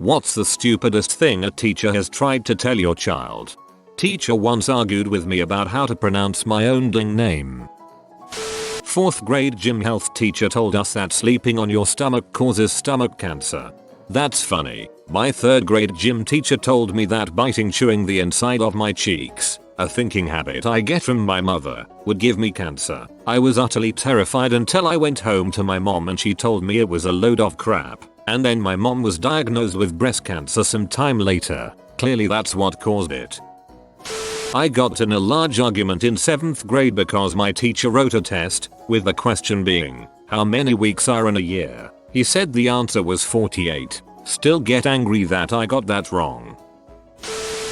What's the stupidest thing a teacher has tried to tell your child? Teacher once argued with me about how to pronounce my own ding name. 4th grade gym health teacher told us that sleeping on your stomach causes stomach cancer. That's funny. My 3rd grade gym teacher told me that biting chewing the inside of my cheeks, a thinking habit I get from my mother, would give me cancer. I was utterly terrified until I went home to my mom and she told me it was a load of crap. And then my mom was diagnosed with breast cancer some time later. Clearly that's what caused it. I got in a large argument in 7th grade because my teacher wrote a test, with the question being, how many weeks are in a year? He said the answer was 48. Still get angry that I got that wrong.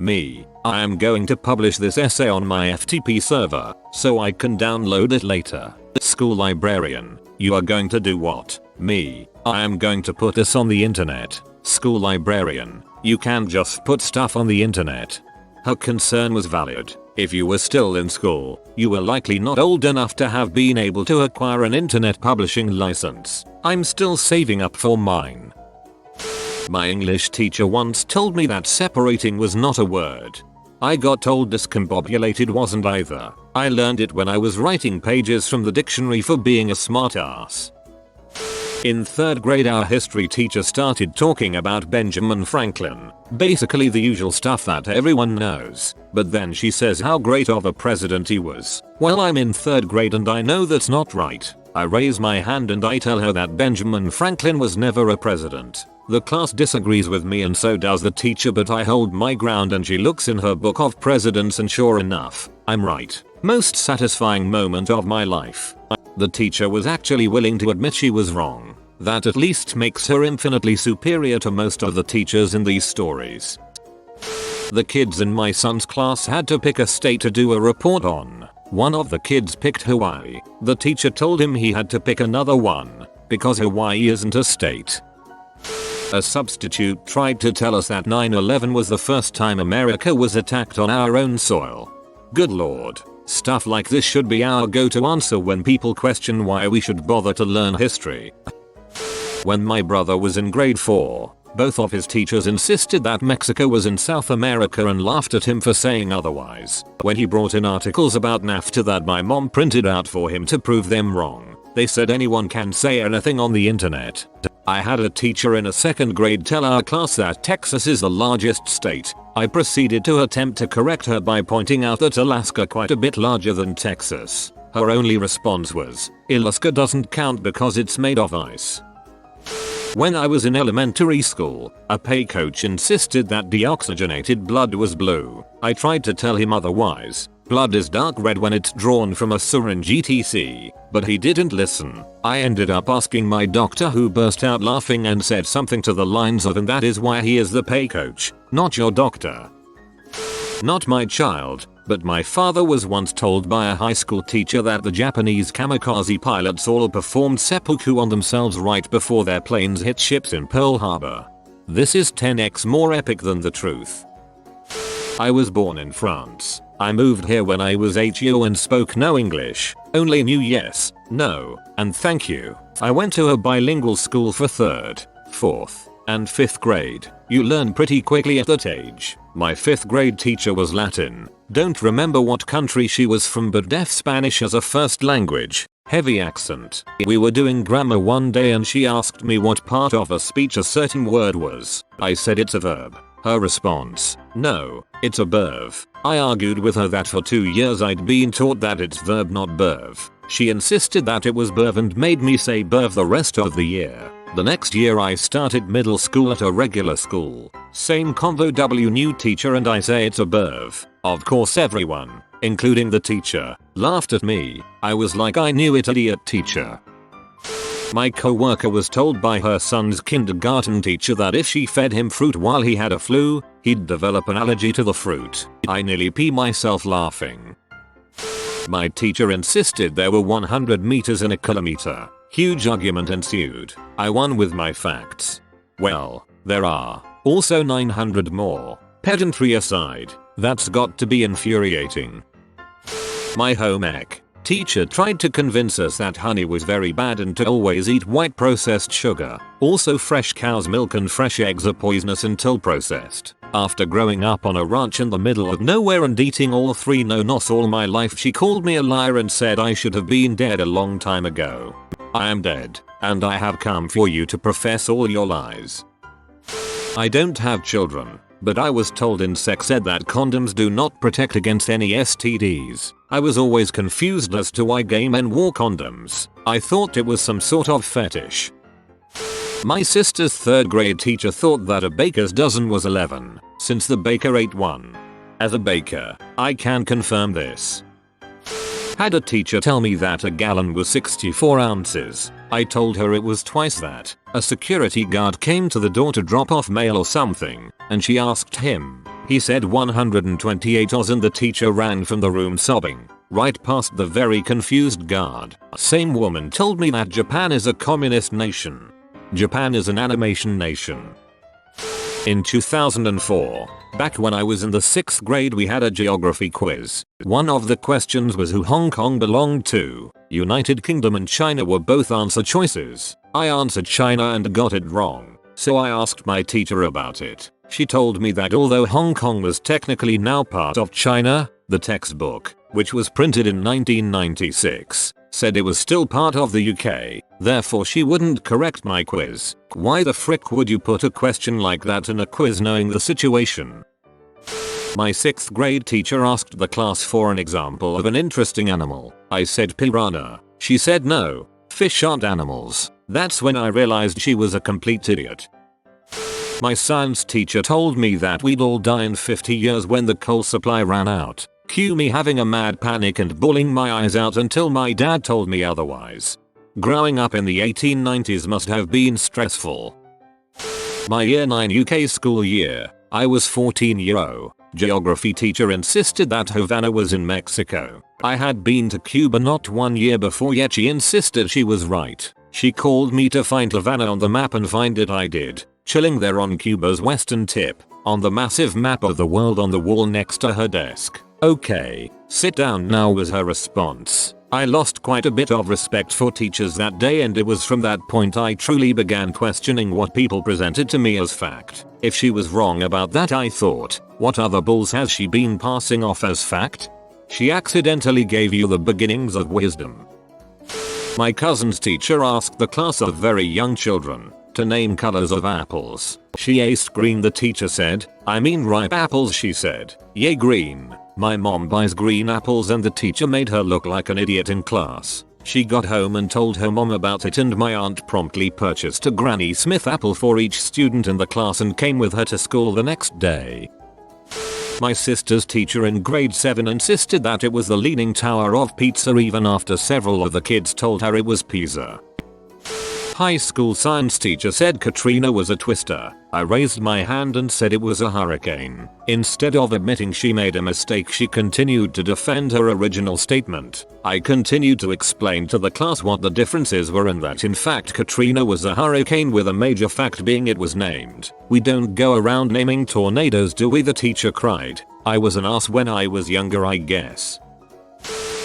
Me. I am going to publish this essay on my FTP server, so I can download it later. School librarian. You are going to do what? Me. I am going to put this on the internet. School librarian. You can't just put stuff on the internet. Her concern was valid. If you were still in school, you were likely not old enough to have been able to acquire an internet publishing license. I'm still saving up for mine. My English teacher once told me that separating was not a word. I got told discombobulated wasn't either. I learned it when I was writing pages from the dictionary for being a smartass. In 3rd grade our history teacher started talking about Benjamin Franklin, basically the usual stuff that everyone knows, but then she says how great of a president he was. Well, I'm in 3rd grade and I know that's not right. I raise my hand and I tell her that Benjamin Franklin was never a president. The class disagrees with me and so does the teacher, but I hold my ground and she looks in her book of presidents and sure enough, I'm right. Most satisfying moment of my life. The teacher was actually willing to admit she was wrong. That at least makes her infinitely superior to most of the teachers in these stories. The kids in my son's class had to pick a state to do a report on. One of the kids picked Hawaii. The teacher told him he had to pick another one, because Hawaii isn't a state. A substitute tried to tell us that 9/11 was the first time America was attacked on our own soil. Good lord. Stuff like this should be our go-to answer when people question why we should bother to learn history. When my brother was in grade 4, both of his teachers insisted that Mexico was in South America and laughed at him for saying otherwise. When he brought in articles about NAFTA that my mom printed out for him to prove them wrong, they said anyone can say anything on the internet. I had a teacher in a 2nd grade tell our class that Texas is the largest state. I proceeded to attempt to correct her by pointing out that Alaska quite a bit larger than Texas. Her only response was, Alaska doesn't count because it's made of ice. When I was in elementary school, a PE coach insisted that deoxygenated blood was blue. I tried to tell him otherwise. Blood is dark red when it's drawn from a syringe etc. But he didn't listen. I ended up asking my doctor, who burst out laughing and said something to the lines of, and that is why he is the PE coach, not your doctor. Not my child, but my father was once told by a high school teacher that the Japanese kamikaze pilots all performed seppuku on themselves right before their planes hit ships in Pearl Harbor. This is 10x more epic than the truth. I was born in France. I moved here when I was 8 years old and spoke no English, only knew yes, no, and thank you. I went to a bilingual school for 3rd, 4th, and 5th grade. You learn pretty quickly at that age. My 5th grade teacher was Latin. Don't remember what country she was from, but deaf Spanish as a first language. Heavy accent. We were doing grammar one day and she asked me what part of a speech a certain word was. I said it's a verb. Her response, no, it's a verb. I argued with her that for 2 years I'd been taught that it's verb not verb. She insisted that it was verb and made me say verb the rest of the year. The next year I started middle school at a regular school. Same convo, new teacher, and I say it's a verb. Of course everyone, including the teacher, laughed at me. I was like, I knew it, idiot teacher. My coworker was told by her son's kindergarten teacher that if she fed him fruit while he had a flu, he'd develop an allergy to the fruit. I nearly pee myself laughing. My teacher insisted there were 100 meters in a kilometer. Huge argument ensued. I won with my facts. Well, there are also 900 more. Pedantry aside, that's got to be infuriating. My home ec Teacher tried to convince us that honey was very bad and to always eat white processed sugar. Also fresh cow's milk and fresh eggs are poisonous until processed. After growing up on a ranch in the middle of nowhere and eating all 3 no-nos all my life, she called me a liar and said I should have been dead a long time ago. I am dead, and I have come for you to profess all your lies. I don't have children, but I was told in sex ed that condoms do not protect against any STDs. I was always confused as to why gay men wore condoms. I thought it was some sort of fetish. My sister's 3rd grade teacher thought that a baker's dozen was 11, since the baker ate 1. As a baker, I can confirm this. Had a teacher tell me that a gallon was 64 ounces. I told her it was twice that. A security guard came to the door to drop off mail or something, and she asked him. He said 128 oz and the teacher ran from the room sobbing, right past the very confused guard. Same woman told me that Japan is a communist nation. Japan is an animation nation. In 2004, back when I was in the 6th grade, we had a geography quiz. One of the questions was who Hong Kong belonged to. United Kingdom and China were both answer choices. I answered China and got it wrong, so I asked my teacher about it. She told me that although Hong Kong was technically now part of China, the textbook, which was printed in 1996, said it was still part of the UK, therefore she wouldn't correct my quiz. Why the frick would you put a question like that in a quiz knowing the situation? My 6th grade teacher asked the class for an example of an interesting animal. I said piranha. She said no, fish aren't animals. That's when I realized she was a complete idiot. My science teacher told me that we'd all die in 50 years when the coal supply ran out. Cue me having a mad panic and bawling my eyes out until my dad told me otherwise. Growing up in the 1890s must have been stressful. My year 9 UK school year, I was 14-year-old. Geography teacher insisted that Havana was in Mexico. I had been to Cuba not 1 year before, yet she insisted she was right. She called me to find Havana on the map and find it. I did, chilling there on Cuba's western tip, on the massive map of the world on the wall next to her desk. Okay, sit down now was her response. I lost quite a bit of respect for teachers that day, and it was from that point I truly began questioning what people presented to me as fact. If she was wrong about that, I thought, what other bulls has she been passing off as fact? She accidentally gave you the beginnings of wisdom. My cousin's teacher asked the class of very young children to name colors of apples. She aced green. The teacher said, I mean ripe apples. She said, yay, green. My mom buys green apples, and the teacher made her look like an idiot in class. She got home and told her mom about it, and my aunt promptly purchased a Granny Smith apple for each student in the class and came with her to school the next day. My sister's teacher in grade 7 insisted that it was the Leaning Tower of Pizza even after several of the kids told her it was Pisa. High school science teacher said Katrina was a twister. I raised my hand and said it was a hurricane. Instead of admitting she made a mistake, she continued to defend her original statement. I continued to explain to the class what the differences were and that in fact Katrina was a hurricane, with a major fact being it was named. We don't go around naming tornadoes, do we? The teacher cried. I was an ass when I was younger, I guess.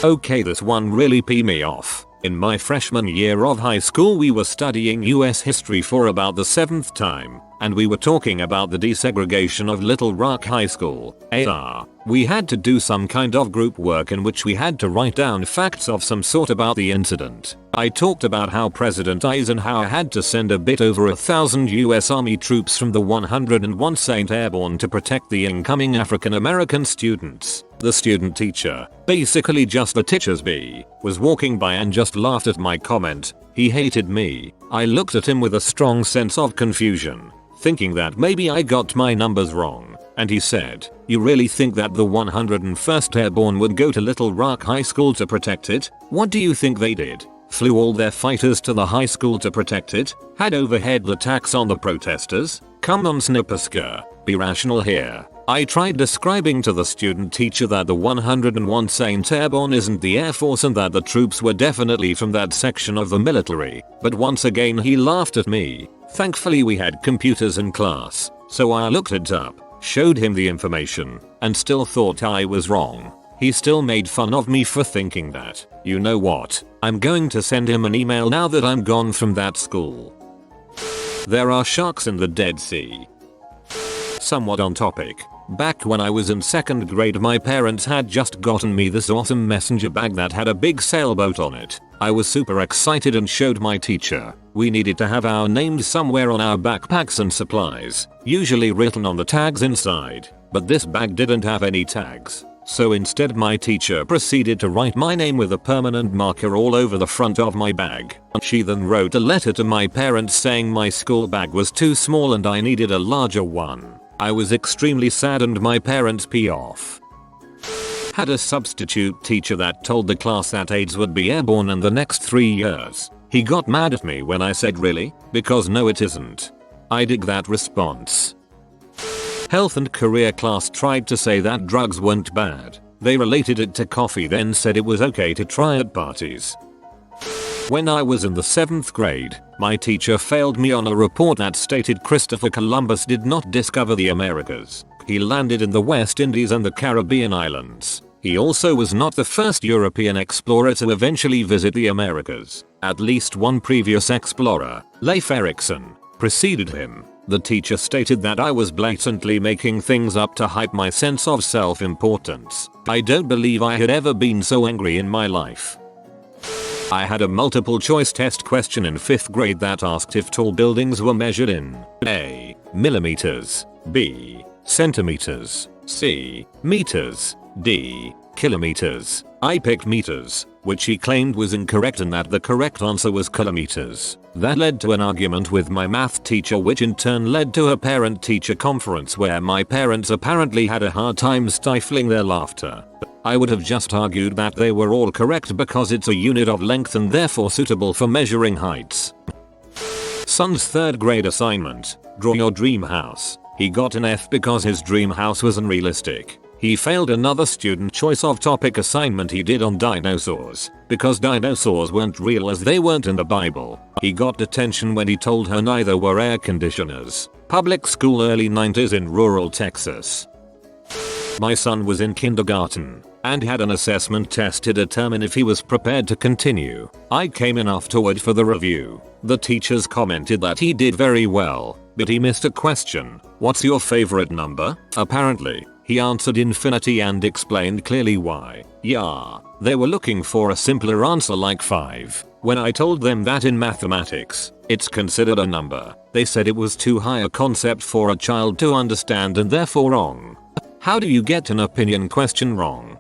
Okay, this one really peed me off. In my freshman year of high school, we were studying US history for about the 7th time, and we were talking about the desegregation of Little Rock High School, AR. We had to do some kind of group work in which we had to write down facts of some sort about the incident. I talked about how President Eisenhower had to send a bit over 1,000 US Army troops from the 101st Airborne to protect the incoming African American students. The student teacher, basically just the teacher's bee, was walking by and just laughed at my comment. He hated me. I looked at him with a strong sense of confusion, thinking that maybe I got my numbers wrong, and he said, "You really think that the 101st Airborne would go to Little Rock High School to protect it? What do you think they did? Flew all their fighters to the high school to protect it? Had overhead attacks on the protesters? Come on, Snipperska, be rational here." I tried describing to the student teacher that the 101st Airborne isn't the Air Force and that the troops were definitely from that section of the military, but once again he laughed at me. Thankfully we had computers in class, so I looked it up, showed him the information, and still thought I was wrong. He still made fun of me for thinking that. You know what? I'm going to send him an email now that I'm gone from that school. There are sharks in the Dead Sea. Somewhat on topic. Back when I was in 2nd grade, my parents had just gotten me this awesome messenger bag that had a big sailboat on it. I was super excited and showed my teacher. We needed to have our names somewhere on our backpacks and supplies, usually written on the tags inside, but this bag didn't have any tags. So instead my teacher proceeded to write my name with a permanent marker all over the front of my bag. She then wrote a letter to my parents saying my school bag was too small and I needed a larger one. I was extremely sad and my parents pee off. Had a substitute teacher that told the class that AIDS would be airborne in the next 3 years. He got mad at me when I said really? Because no it isn't. I dig that response. Health and career class tried to say that drugs weren't bad. They related it to coffee then said it was okay to try at parties. When I was in the 7th grade, my teacher failed me on a report that stated Christopher Columbus did not discover the Americas. He landed in the West Indies and the Caribbean islands. He also was not the first European explorer to eventually visit the Americas. At least one previous explorer, Leif Erikson, preceded him. The teacher stated that I was blatantly making things up to hype my sense of self-importance. I don't believe I had ever been so angry in my life. I had a multiple choice test question in 5th grade that asked if tall buildings were measured in A. millimeters, B. centimeters, C. meters, D. kilometers. I picked meters, which he claimed was incorrect and that the correct answer was kilometers. That led to an argument with my math teacher, which in turn led to a parent-teacher conference where my parents apparently had a hard time stifling their laughter. I would have just argued that they were all correct because it's a unit of length and therefore suitable for measuring heights. Son's 3rd grade assignment, draw your dream house. He got an F because his dream house was unrealistic. He failed another student choice of topic assignment he did on dinosaurs, because dinosaurs weren't real as they weren't in the Bible. He got detention when he told her neither were air conditioners. Public school, early 90s in rural Texas. My son was in kindergarten and had an assessment test to determine if he was prepared to continue. I came in afterward for the review. The teachers commented that he did very well, but he missed a question. What's your favorite number? Apparently, he answered infinity and explained clearly why. Yeah, they were looking for a simpler answer like 5. When I told them that in mathematics, it's considered a number, they said it was too high a concept for a child to understand and therefore wrong. How do you get an opinion question wrong?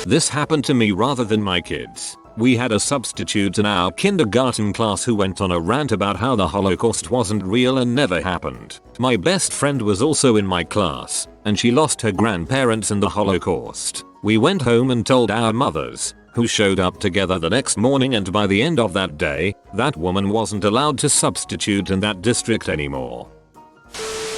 This happened to me rather than my kids. We had a substitute in our kindergarten class who went on a rant about how the Holocaust wasn't real and never happened. My best friend was also in my class, and she lost her grandparents in the Holocaust. We went home and told our mothers, who showed up together the next morning, and by the end of that day, that woman wasn't allowed to substitute in that district anymore.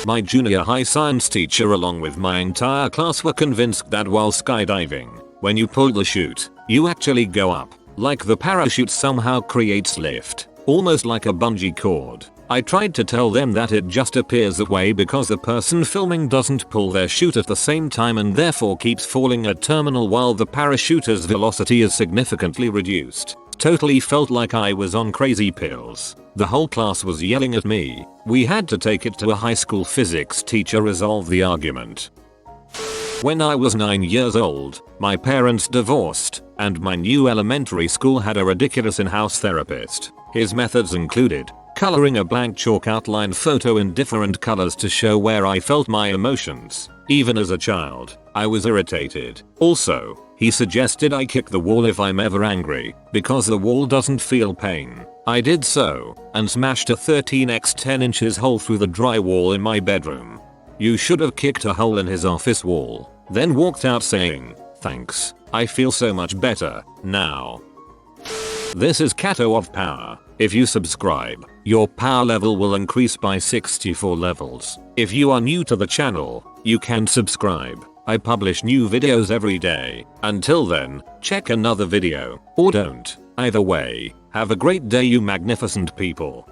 My junior high science teacher along with my entire class were convinced that while skydiving, when you pull the chute, you actually go up. Like the parachute somehow creates lift, almost like a bungee cord. I tried to tell them that it just appears that way because the person filming doesn't pull their chute at the same time and therefore keeps falling at terminal while the parachuter's velocity is significantly reduced. Totally felt like I was on crazy pills. The whole class was yelling at me. We had to take it to a high school physics teacher resolve the argument. When I was 9 years old, my parents divorced, and my new elementary school had a ridiculous in-house therapist. His methods included coloring a blank chalk outline photo in different colors to show where I felt my emotions. Even as a child, I was irritated. Also, he suggested I kick the wall if I'm ever angry, because the wall doesn't feel pain. I did so, and smashed a 13x 10 inches hole through the drywall in my bedroom. You should have kicked a hole in his office wall, then walked out saying, "Thanks, I feel so much better now." This is Cato of Power. If you subscribe, your power level will increase by 64 levels. If you are new to the channel, you can subscribe. I publish new videos every day. Until then, check another video, or don't. Either way, have a great day you magnificent people.